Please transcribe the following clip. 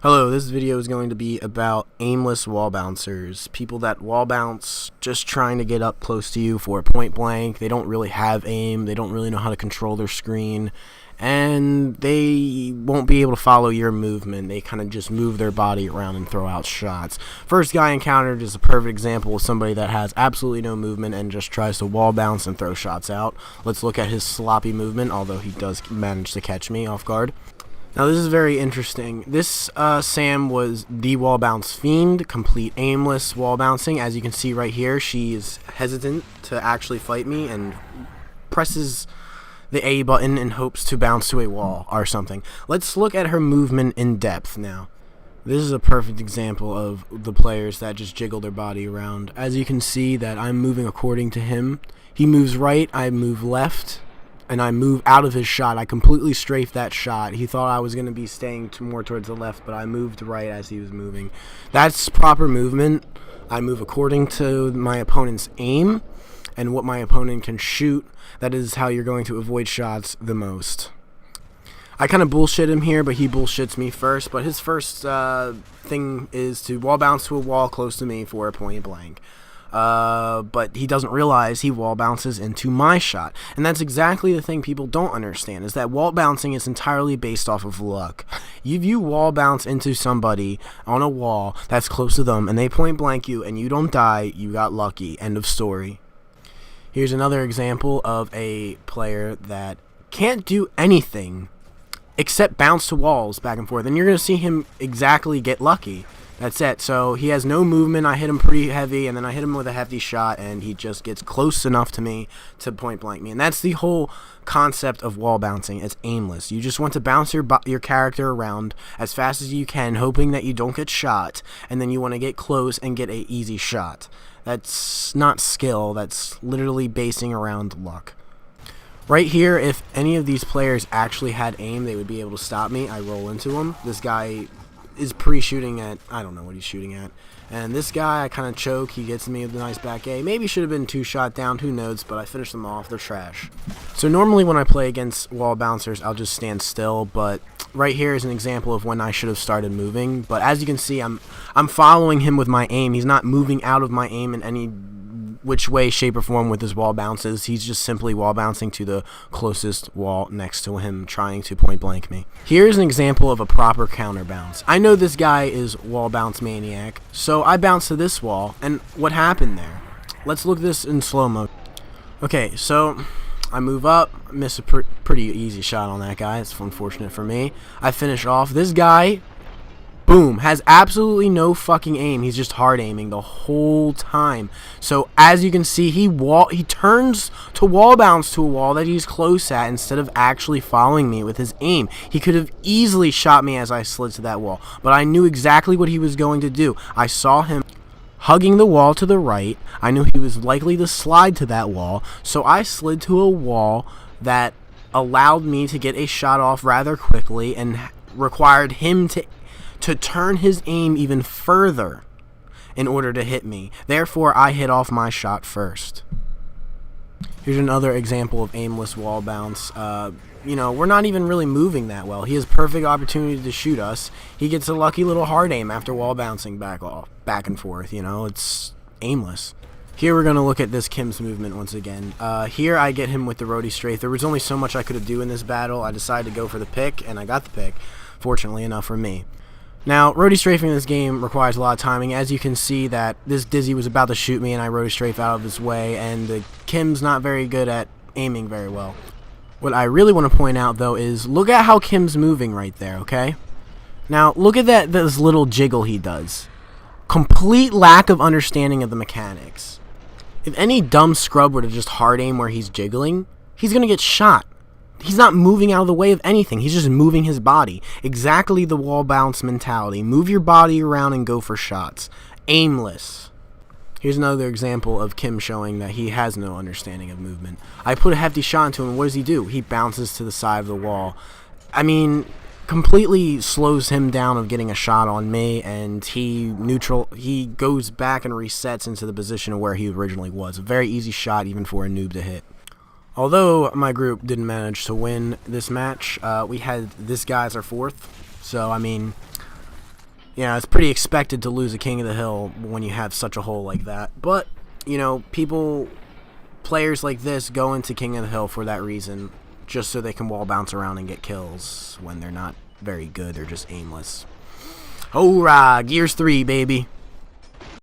Hello, this video is going to be about aimless wall bouncers. People that wall bounce just trying to get up close to you for point blank. They don't really have aim, they don't really know how to control their screen, and they won't be able to follow your movement. They kind of just move their body around and throw out shots. First guy I encountered is a perfect example of somebody that has absolutely no movement and just tries to wall bounce and throw shots out. Let's look at his sloppy movement, although he does manage to catch me off guard. Now this is very interesting. This Sam was the wall bounce fiend, complete aimless wall bouncing. As you can see right here, she is hesitant to actually fight me and presses the A button in hopes to bounce to a wall or something. Let's look at her movement in depth now. This is a perfect example of the players that just jiggle their body around. As you can see that I'm moving according to him. He moves right, I move left, and I move out of his shot. I completely strafed that shot. He thought I was going to be staying more towards the left, but I moved right as he was moving. That's proper movement. I move according to my opponent's aim and what my opponent can shoot. That is how you're going to avoid shots the most. I kind of bullshit him here, but he bullshits me first. But his first thing is to wall bounce to a wall close to me for a point blank. But he doesn't realize he wall bounces into my shot. And that's exactly the thing people don't understand, is that wall bouncing is entirely based off of luck. If you wall bounce into somebody on a wall that's close to them and they point blank you and you don't die, you got lucky. End of story. Here's another example of a player that can't do anything except bounce to walls back and forth. And you're going to see him exactly get lucky. That's it. So he has no movement. I hit him pretty heavy, and then I hit him with a hefty shot, and he just gets close enough to me to point blank me. And that's the whole concept of wall bouncing. It's aimless. You just want to bounce your character around as fast as you can, hoping that you don't get shot, and then you want to get close and get an easy shot. That's not skill. That's literally basing around luck. Right here, if any of these players actually had aim, they would be able to stop me. I roll into him. This guy is pre-shooting at, I don't know what he's shooting at. And this guy, I kind of choke. He gets me with a nice back A. Maybe should have been 2 shot down, who knows, but I finished them off. They're trash. So normally when I play against wall bouncers, I'll just stand still, but right here is an example of when I should have started moving. But as you can see, I'm following him with my aim. He's not moving out of my aim in any which way, shape, or form with his wall bounces. He's just simply wall bouncing to the closest wall next to him, trying to point blank me. Here's an example of a proper counter bounce. I know this guy is wall bounce maniac, so I bounce to this wall, and what happened there? Let's look at this in slow-mo. Okay, so I move up, miss a pretty easy shot on that guy. It's unfortunate for me. I finish off. This guy, boom, has absolutely no fucking aim. He's just hard aiming the whole time. So as you can see, he turns to wall bounce to a wall that he's close at instead of actually following me with his aim. He could have easily shot me as I slid to that wall, but I knew exactly what he was going to do. I saw him hugging the wall to the right. I knew he was likely to slide to that wall, so I slid to a wall that allowed me to get a shot off rather quickly and required him to turn his aim even further in order to hit me. Therefore, I hit off my shot first. Here's another example of aimless wall bounce. We're not even really moving that well. He has perfect opportunity to shoot us. He gets a lucky little hard aim after wall bouncing back and forth. It's aimless. Here we're going to look at this Kim's movement once again. Here I get him with the Roadie strafe. There was only so much I could have do in this battle. I decided to go for the pick, and I got the pick, fortunately enough for me. Now, Roadie strafing in this game requires a lot of timing. As you can see that this Dizzy was about to shoot me and I Roadie strafe out of his way, and the Kim's not very good at aiming very well. What I really want to point out, though, is look at how Kim's moving right there, okay? Now, look at this little jiggle he does. Complete lack of understanding of the mechanics. If any dumb scrub were to just hard aim where he's jiggling, he's going to get shot. He's not moving out of the way of anything. He's just moving his body. Exactly the wall bounce mentality. Move your body around and go for shots. Aimless. Here's another example of Kim showing that he has no understanding of movement. I put a hefty shot into him, and what does he do? He bounces to the side of the wall. I mean, completely slows him down of getting a shot on me, and he goes back and resets into the position where he originally was. A very easy shot even for a noob to hit. Although my group didn't manage to win this match, we had this guy as our fourth. So, I mean, Yeah, it's pretty expected to lose a King of the Hill when you have such a hole like that. But, you know, players like this go into King of the Hill for that reason, just so they can wall bounce around and get kills when they're not very good. They're just aimless. Hoorah! Gears 3, baby.